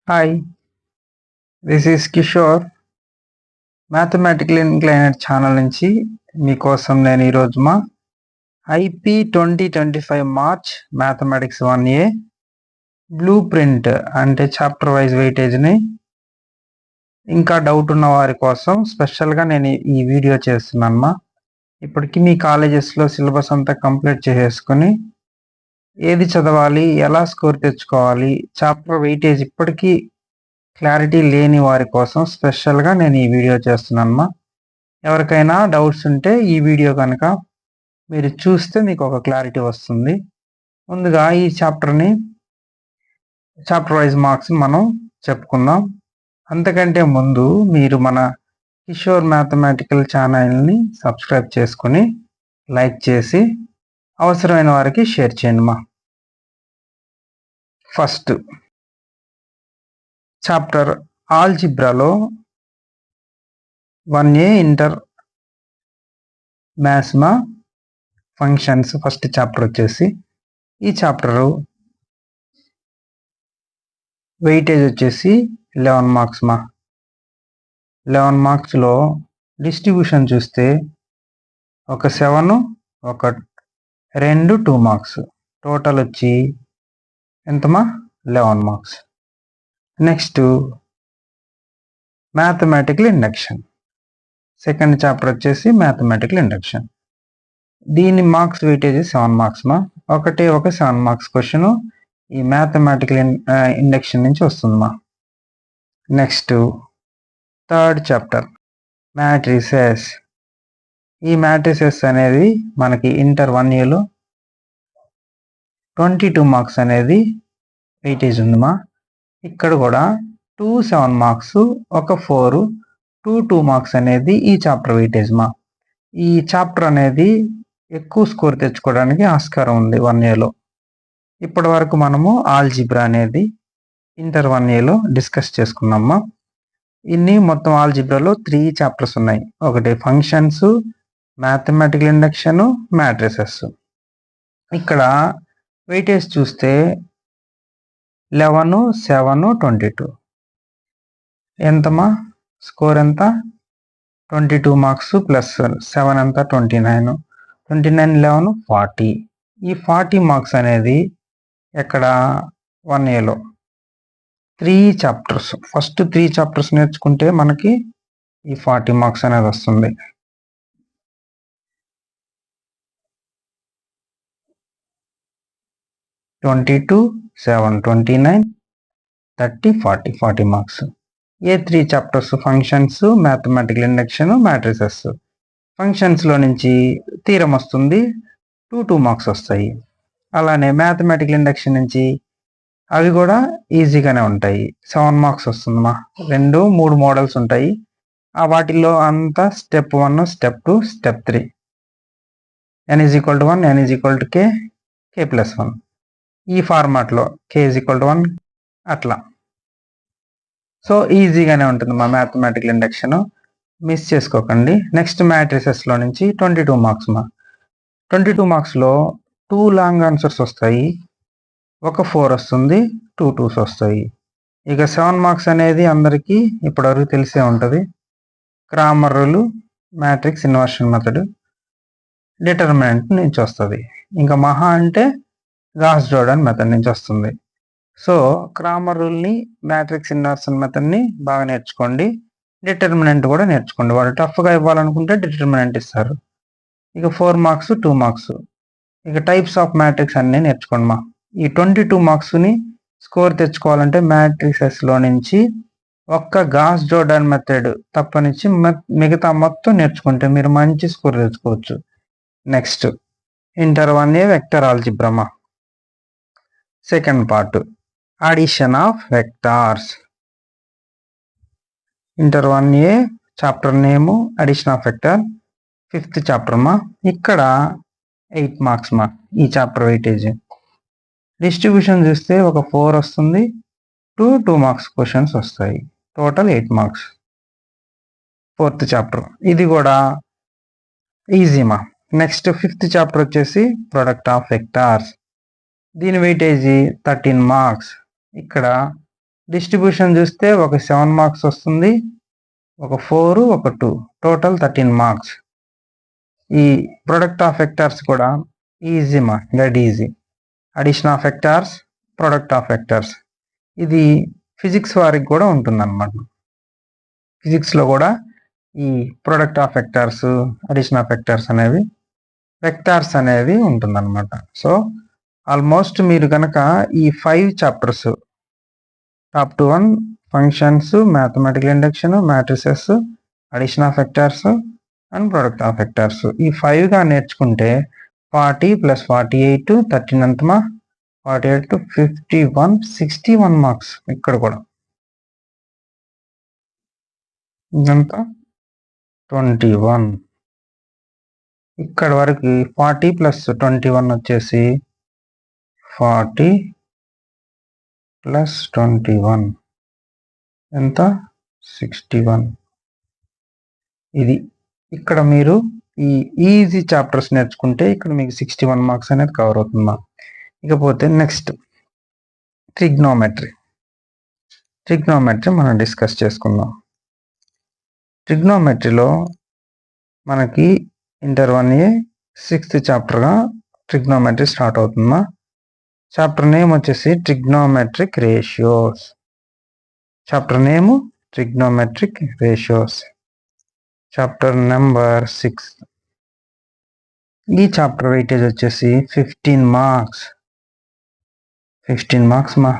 Hi, this is Kishore. Mathematical incliner channel నుంచి మీకోసం నేను ఈరోజు మా IP 2025 March mathematics 1A blue print అంటే చాప్టర్ వైజ్ వెయిటేజ్ని ఇంకా డౌట్ ఉన్న వారి కోసం స్పెషల్గా నేను ఈ వీడియో చేస్తున్నానమ్మా. ఇప్పటికి మీ కాలేజెస్లో సిలబస్ అంతా కంప్లీట్ చేసేసుకొని ఏది చదవాలి, ఎలా స్కోర్ తెచ్చుకోవాలి, చాప్టర్ వెయిటేజ్ ఇప్పటికీ క్లారిటీ లేని వారి కోసం స్పెషల్గా నేను ఈ వీడియో చేస్తున్నానమ్మా. ఎవరికైనా డౌట్స్ ఉంటే ఈ వీడియో కనుక మీరు చూస్తే మీకు ఒక క్లారిటీ వస్తుంది. ముందుగా ఈ చాప్టర్ వైజ్ మార్క్స్ మనం చెప్పుకుందాం. అంతకంటే ముందు మీరు మన కిషోర్ మ్యాథమెటికల్ ఛానల్ని సబ్స్క్రైబ్ చేసుకొని లైక్ చేసి అవసరమైన వారికి షేర్ చేయండి మా. ఫస్ట్ చాప్టర్ ఆల్జిబ్రాలో 1A ఇంటర్ మ్యాథ్స్మా ఫంక్షన్స్ ఫస్ట్ చాప్టర్ వచ్చేసి ఈ చాప్టరు వెయిటేజ్ వచ్చేసి 11 మార్క్స్ మా. 11 మార్క్స్లో డిస్ట్రిబ్యూషన్ చూస్తే ఒక 7 ఒక 2 2 మార్క్స్ టోటల్ వచ్చి ఎంతమా 11 marks. Next mathematical induction second chapter వచ్చేసి మ్యాథమెటికల్ ఇండక్షన్. దీని మార్క్స్ వెయిటేజ్ 7 మార్క్స్ మా. ఒక 7 మార్క్స్ క్వశ్చన్ ఈ మ్యాథమెటికల్ ఇండక్షన్ నుంచి వస్తుందమ్మా. Next third chapter matrices. ఈ మ్యాట్రిసెస్ అనేది మనకి ఇంటర్ 1Aలో 22 మార్క్స్ అనేది వెయిటేజ్ ఉందమ్మా. ఇక్కడ కూడా 2 7 మార్క్స్ ఒక 4 2 2 మార్క్స్ అనేది ఈ చాప్టర్ వెయిటేజ్ మా. ఈ చాప్టర్ అనేది ఎక్కువ స్కోర్ తెచ్చుకోవడానికి ఆస్కారం ఉంది 1Aలో. ఇప్పటి వరకు మనము ఆల్జిబ్రా అనేది ఇంటర్ 1Aలో డిస్కస్ చేసుకున్నామా. ఇన్ని మొత్తం ఆల్జిబ్రాలో 3 చాప్టర్స్ ఉన్నాయి. ఒకటి ఫంక్షన్స్, మ్యాథమెటికల్ ఇండక్షన్, మ్యాట్రిసెస్. ఇక్కడ వెయిటేజ్ చూస్తే 11 7 22 ఎంతమా స్కోర్ ఎంత 22 మార్క్స్ ప్లస్ 7 ఎంత 29 11 40. ఈ 40 మార్క్స్ అనేది ఎక్కడ 1Aలో 3 చాప్టర్స్ ఫస్ట్ 3 చాప్టర్స్ నేర్చుకుంటే మనకి ఈ 40 మార్క్స్ అనేది వస్తుంది. (22 7 29 30 40 మార్క్స్. ఏ 3 chapters functions, mathematical induction, matrices. ఫంక్షన్స్లో నుంచి థీరం వస్తుంది 2 మార్క్స్ వస్తాయి. అలానే మ్యాథమెటికల్ ఇండక్షన్ నుంచి అవి కూడా ఈజీగానే ఉంటాయి 7 మార్క్స్ వస్తుందమ్మా. 2 3 మోడల్స్ ఉంటాయి. ఆ వాటిల్లో అంతా step 1 step 2 step 3 n = 1 n = k k+1 ఈ ఫార్మాట్లో k = 1 అట్లా. సో ఈజీగానే ఉంటుంది మా మ్యాథమెటికల్ ఇండక్షన్, మిస్ చేసుకోకండి. నెక్స్ట్ మ్యాట్రిసెస్లో నుంచి 22 మార్క్స్ మా. 22 మార్క్స్లో 2 లాంగ్ ఆన్సర్స్ వస్తాయి, ఒక 4 వస్తుంది, 2 2s వస్తాయి. ఇక 7 మార్క్స్ అనేది అందరికీ ఇప్పటివరకు తెలిసే ఉంటుంది. Cramer rule, matrix inversion method, determinant నుంచి వస్తుంది. ఇంకా మహా అంటే గాస్ జోర్డాన్ మెథడ్ నుంచి వస్తుంది. సో క్రామర్ రూల్ని, మ్యాట్రిక్స్ ఇన్వర్షన్ మెథడ్ని బాగా నేర్చుకోండి. డిటర్మినెంట్ కూడా నేర్చుకోండి. వాళ్ళు టఫ్గా ఇవ్వాలనుకుంటే డిటర్మినెంట్ ఇస్తారు. ఇక 4 మార్క్స్ 2 మార్క్స్. ఇక టైప్స్ ఆఫ్ మ్యాట్రిక్స్ అన్నీ నేర్చుకోండి మా. ఈ 22 మార్క్స్ని స్కోర్ తెచ్చుకోవాలంటే మ్యాట్రిసెస్లో నుంచి ఒక్క గాస్ జోర్డాన్ మెథడ్ తప్పనిచ్చి మిగతా మొత్తం నేర్చుకుంటే మీరు మంచి స్కోర్ తెచ్చుకోవచ్చు. Next inter 1A vector algebra. Second part addition of vectors. Inter 1A chapter name addition of vector, 5th chapter మా. ఇక్కడ 8 మార్క్స్ మా ఈ చాప్టర్ వెయిటేజ్. డిస్ట్రిబ్యూషన్ చూస్తే ఒక 4 వస్తుంది, 2 మార్క్స్ క్వశ్చన్స్ వస్తాయి, టోటల్ 8 మార్క్స్. 4th చాప్టర్ ఇది కూడా ఈజీ మా. నెక్స్ట్ 5th చాప్టర్ వచ్చేసి ప్రొడక్ట్ ఆఫ్ వెక్టార్స్. దీని వెయిటేజ్ 13 మార్క్స్. ఇక్కడ డిస్ట్రిబ్యూషన్ చూస్తే ఒక 7 మార్క్స్ వస్తుంది, ఒక 4, ఒక 2, టోటల్ 13 మార్క్స్. ఈ ప్రొడక్ట్ ఆఫ్ వెక్టర్స్ కూడా ఈజీ మా, dead easy. Addition of vectors, product of vectors, ఇది ఫిజిక్స్ వారికి కూడా ఉంటుందన్నమాట. ఫిజిక్స్లో కూడా ఈ product of vectors, addition of vectors అనేవి, వెక్టార్స్ అనేవి ఉంటుందన్నమాట. సో ఆల్మోస్ట్ మీరు కనుక ఈ 5 chapters, top to 1 functions, mathematical induction, matrices, addition of vectors and product of vectors, ఈ 5గా నేర్చుకుంటే 40 + 48 13 ఎంతమా, 48 51 61 మార్క్స్. ఇక్కడ కూడా ఇదంతా 21. ఇక్కడ వరకు 40 + 21 వచ్చేసి 40 + 21 ఎంత, 61. ఇది ఇక్కడ మీరు ఈ ఈజీ చాప్టర్స్ నేర్చుకుంటే ఇక్కడ మీకు 61 మార్క్స్ అనేది కవర్ అవుతుందా. ఇకపోతే నెక్స్ట్ ట్రిగ్నోమెట్రీ మనం డిస్కస్ చేసుకుందాం. ట్రిగ్నోమెట్రీలో మనకి ఇంటర్ 1A 6th చాప్టర్గా ట్రిగ్నోమెట్రీ స్టార్ట్ అవుతుందా. చాప్టర్ నేమ్ వచ్చేసి trigonometric ratios. Chapter name trigonometric ratios, chapter number 6. ఈ చాప్టర్ వెయిటేజ్ వచ్చేసి 15 మార్క్స్. 15 మార్క్స్ మా.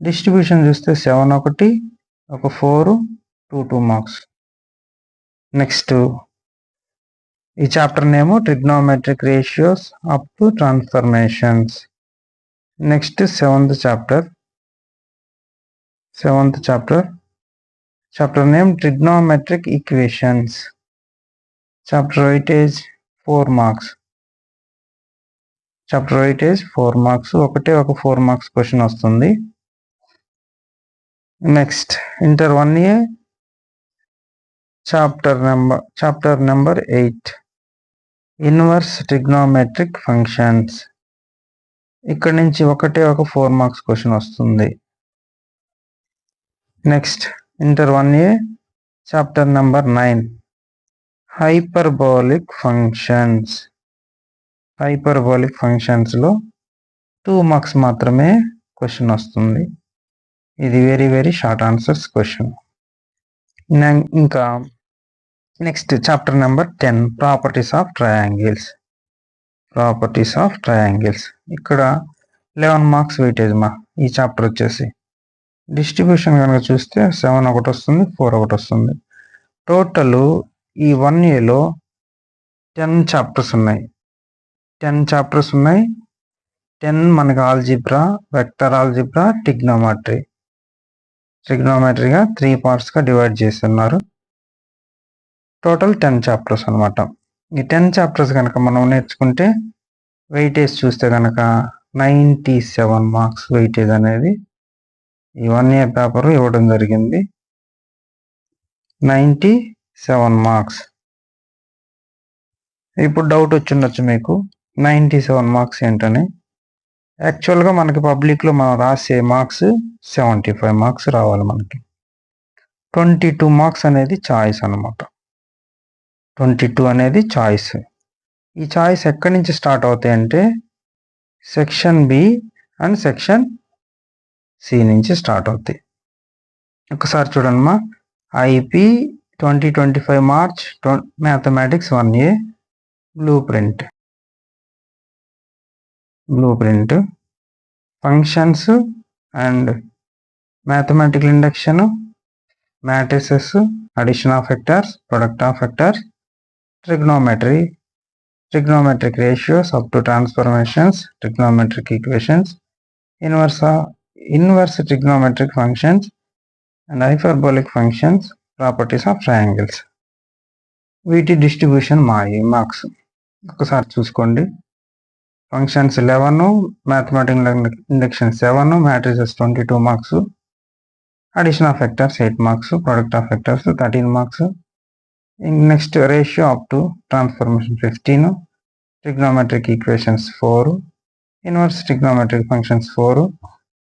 డిస్ట్రిబ్యూషన్ చూస్తే 7 ఒకటి, ఒక 4, 2 మార్క్స్. నెక్స్ట్ ఈ chapter name trigonometric ratios up to transformations. Next 7th chapter name trigonometric equations. Chapter weightage 4 marks. ఒకటే ఒక 4 marks question వస్తుంది. Next inter 1A chapter number 8 inverse trigonometric functions. ఇక్కడ నుంచి ఒకటే ఒక 4 మార్క్స్ క్వశ్చన్ వస్తుంది. Next inter 1A chapter number 9 hyperbolic ఫంక్షన్స్లో 2 marks మాత్రమే క్వశ్చన్ వస్తుంది. ఇది very very short answers question. ఇంకా next chapter number 10 properties of triangles. ఇక్కడ 11 మార్క్స్ వెయిటేజ్ మా. ఈ చాప్టర్ వచ్చేసి డిస్ట్రిబ్యూషన్ కనుక చూస్తే 7 ఒకటి వస్తుంది, 4 ఒకటి వస్తుంది. టోటల్ ఈ 1Aలో 10 చాప్టర్స్ ఉన్నాయి. 10 మనకి ఆల్జిబ్రా, వెక్టర్ ఆల్జిబ్రా, ట్రిగ్నోమెట్రీగా 3 పార్ట్స్గా డివైడ్ చేస్తున్నారు. టోటల్ 10 చాప్టర్స్ అనమాట. ఈ 10 చాప్టర్స్ కనుక మనం నేర్చుకుంటే వెయిటేజ్ చూస్తే కనుక 97 మార్క్స్ వెయిటేజ్ అనేది ఈ 1A పేపర్ ఇవ్వడం జరిగింది. 97 మార్క్స్. ఇప్పుడు డౌట్ వచ్చిండొచ్చు మీకు 97 మార్క్స్ ఏంటని. యాక్చువల్గా మనకి పబ్లిక్లో మనం రాసే మార్క్స్ 75 మార్క్స్ రావాలి మనకి. 22 మార్క్స్ అనేది చాయిస్ అనమాట. 22 అనేది చాయిస్. ఈ చాయిస్ ఎక్కడి నుంచి స్టార్ట్ అవుతాయంటే section B and section C నుంచి స్టార్ట్ అవుతాయి. ఒకసారి చూడండి, IP 2025 March mathematics 1A blue print functions and mathematical induction, matrices, addition of vectors, product of vectors, trigonometric ratios up to transformations, trigonometric equations, inverse trigonometric functions and hyperbolic functions, properties of triangles. వీటి distribution marks ఒకసారి చూసుకోండి. Functions 11, mathematical induction 7, matrices 22 marks, addition of vectors 8 marks, product of vectors 13 marks. Next ratio up to transformation 15, trigonometric equations 4, inverse trigonometric functions 4,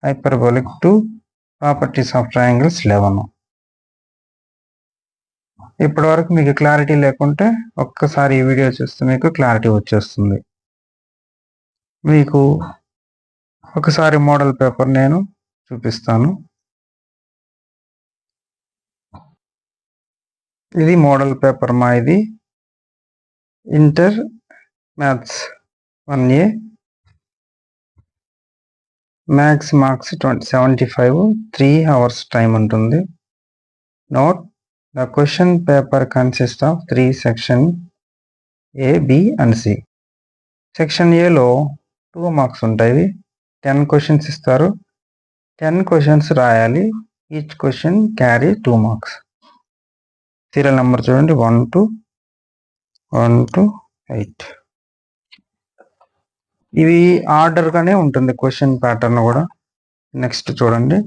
hyperbolic 2, properties of triangles 11. ఇప్పటి వరకు మీకు clarity లేకుంటే ఒక్కసారి ఈ video చూస్తే మీకు క్లారిటీ వచ్చేస్తుంది. మీకు ఒకసారి మోడల్ పేపర్ నేను చూపిస్తాను. ఇది మోడల్ పేపర్ మా, ఇది inter maths 1A, maths marks 75, 3 hours time ఉంటుంది. Note, the question paper consist of 3 section A, B and C. Section ఏలో 2 మార్క్స్ ఉంటాయి. 10 క్వశ్చన్స్ ఇస్తారు. 10 క్వశ్చన్స్ రాయాలి. Each question carry 2 marks. Serial number చూడండి, 1 to 8. ఇవి ఆర్డర్గానే ఉంటుంది క్వశ్చన్ ప్యాటర్న్ కూడా. Next చూడండి,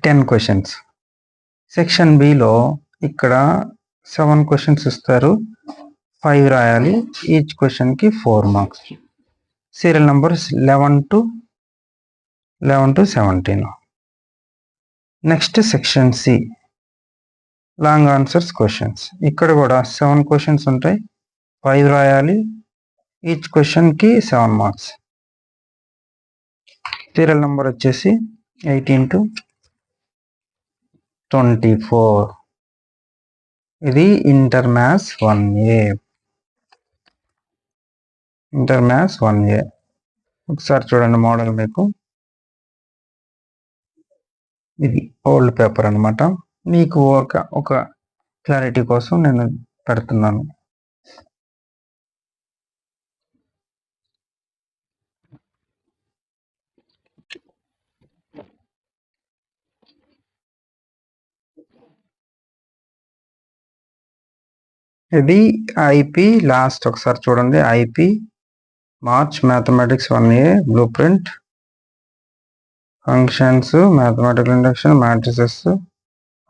10 క్వశ్చన్స్. సెక్షన్ బిలో ఇక్కడ 7 క్వశ్చన్స్ ఇస్తారు. 5 రాయాలి. ఈచ్ క్వశ్చన్కి 4 marks. Serial number 11 to 17. Next section C, long answers questions. ఇక్కడ కూడా 7 క్వశ్చన్స్ ఉంటాయి. 5 రాయాలి. ఈచ్ క్వశ్చన్కి 7 మార్క్స్. సీరియల్ నెంబర్ వచ్చేసి 18 to 24. ఇది inter maths 1A. Inter maths 1A. ఒకసారి చూడండి మోడల్. మీకు ఇది ఓల్డ్ పేపర్ అనమాట. మీకు ఒక క్లారిటీ కోసం నేను పెడుతున్నాను. ఇది ఐపీ లాస్ట్, ఒకసారి చూడండి. IP March mathematics 1A blue print, functions, mathematical induction, matrices,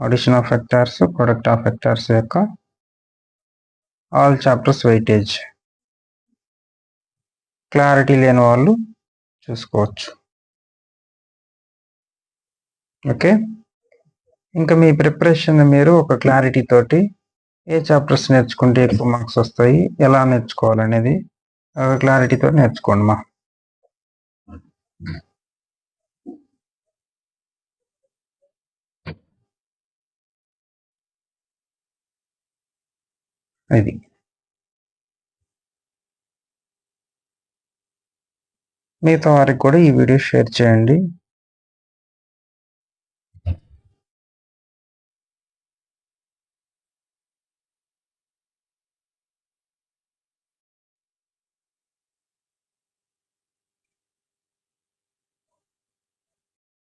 addition of vectors, product of vectors యొక్క ఆల్ చాప్టర్స్ వెయిటేజ్. క్లారిటీ లేని వాళ్ళు చూసుకోవచ్చు. ఓకే, ఇంకా మీ ప్రిపరేషన్ మీరు ఒక క్లారిటీ తోటి ఏ చాప్టర్స్ నేర్చుకుంటే ఎక్కువ మార్క్స్ వస్తాయి, ఎలా నేర్చుకోవాలనేది ఒక క్లారిటీతో నేర్చుకోండి మా. ఇది మిగతా వారికి కూడా ఈ వీడియో షేర్ చేయండి.